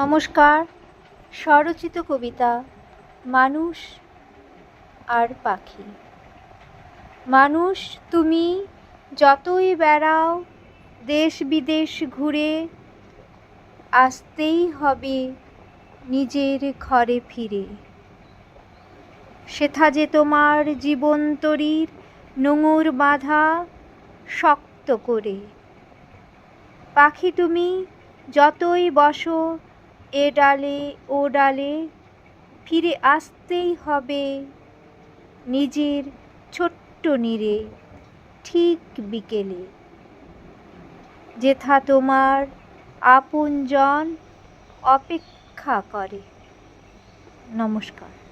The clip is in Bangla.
নমস্কার। স্বরচিত কবিতা মানুষ আর পাখি। মানুষ তুমি যতই বেড়াও দেশ বিদেশ ঘুরে, আসতেই হবে নিজের ঘরে ফিরে। সেথা যে তোমার জীবনতরীর নোঙর বাঁধা শক্ত করে। পাখি তুমি যতই বসো এ ডালে ও ডালে, ফিরে আসতেই হবে নিজের ছোট্ট নীড়ে ঠিক বিকেলে। যেথা তোমার আপনজন অপেক্ষা করে। নমস্কার।